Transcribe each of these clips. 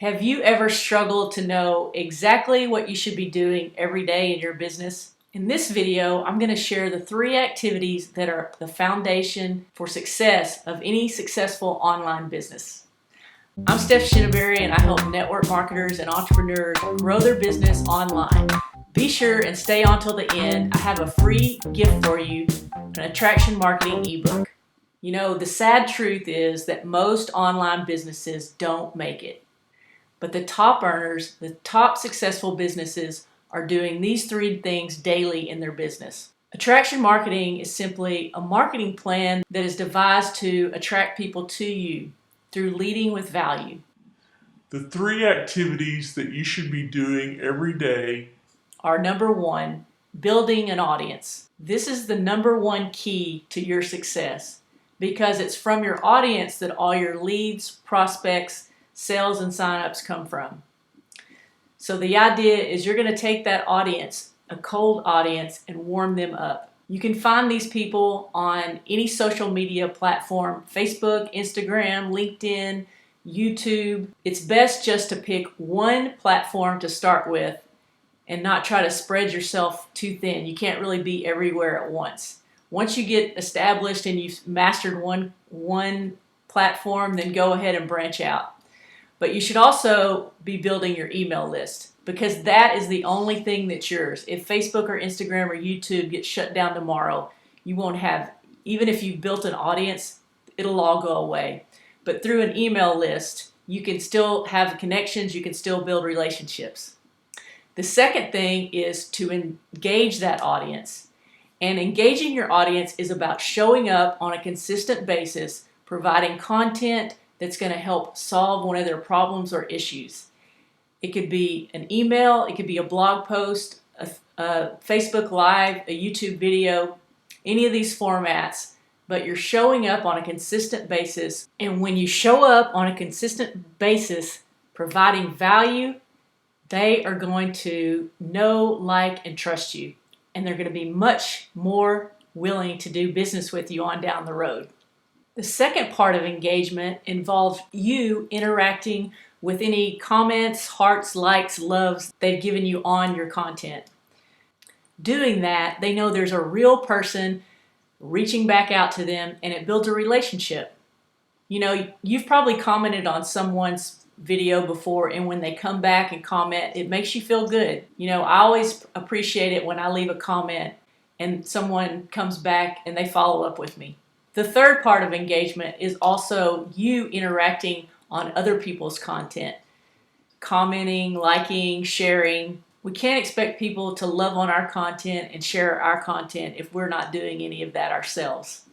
Have you ever struggled to know exactly what you should be doing every day in your business? In this video, I'm going to share the 3 activities that are the foundation for success of any successful online business. I'm Stephshinabery, and I help network marketers and entrepreneurs grow their business online. Be sure and stay on till the end. I have a free gift for you, an attraction marketing ebook. You know, the sad truth is that most online businesses don't make it. But the top earners, the top successful businesses are doing these 3 things daily in their business. Attraction marketing is simply a marketing plan that is devised to attract people to you through leading with value. The 3 activities that you should be doing every day are: number 1, building an audience. This is the number 1 key to your success because it's from your audience that all your leads, prospects, sales, and signups come from. So the idea is you're going to take that audience, a cold audience, and warm them up. You can find these people on any social media platform: Facebook, Instagram, LinkedIn, YouTube. It's best just to pick one platform to start with and not try to spread yourself too thin. You can't really be everywhere at once. Once you get established and you've mastered one platform, then go ahead and branch out. But you should also be building your email list, because that is the only thing that's yours. If Facebook or Instagram or YouTube gets shut down tomorrow, you won't have, even if you've built an audience, it'll all go away. But through an email list, you can still have connections, you can still build relationships. The second thing is to engage that audience. And engaging your audience is about showing up on a consistent basis, providing content that's going to help solve one of their problems or issues. It could be an email, it could be a blog post, a Facebook Live, a YouTube video, any of these formats, but you're showing up on a consistent basis. And when you show up on a consistent basis, providing value, they are going to know, like, and trust you. And they're going to be much more willing to do business with you on down the road. The second part of engagement involves you interacting with any comments, hearts, likes, loves they've given you on your content. Doing that, they know there's a real person reaching back out to them, and it builds a relationship. You know, you've probably commented on someone's video before, and when they come back and comment, it makes you feel good. You know, I always appreciate it when I leave a comment and someone comes back and they follow up with me. The third part of engagement is also you interacting on other people's content, commenting, liking, sharing. We can't expect people to love on our content and share our content if we're not doing any of that ourselves.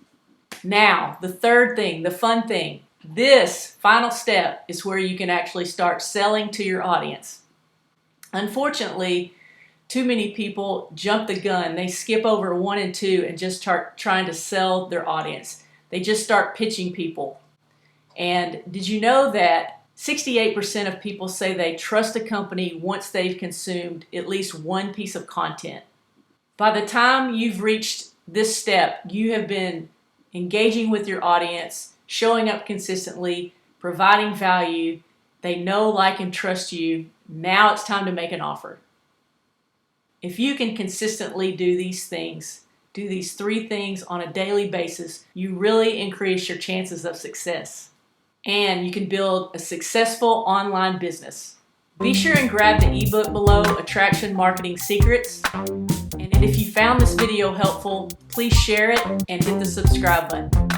Now, the third thing, the fun thing, this final step is where you can actually start selling to your audience. Unfortunately, too many people jump the gun. They skip over 1 and 2 and just start trying to sell their audience. They just start pitching people. And did you know that 68% of people say they trust a company once they've consumed at least one piece of content? By the time you've reached this step, you have been engaging with your audience, showing up consistently, providing value. They know, like, and trust you. Now it's time to make an offer. If you can consistently do these things, do these 3 things on a daily basis, you really increase your chances of success. And you can build a successful online business. Be sure and grab the ebook below, Attraction Marketing Secrets. And if you found this video helpful, please share it and hit the subscribe button.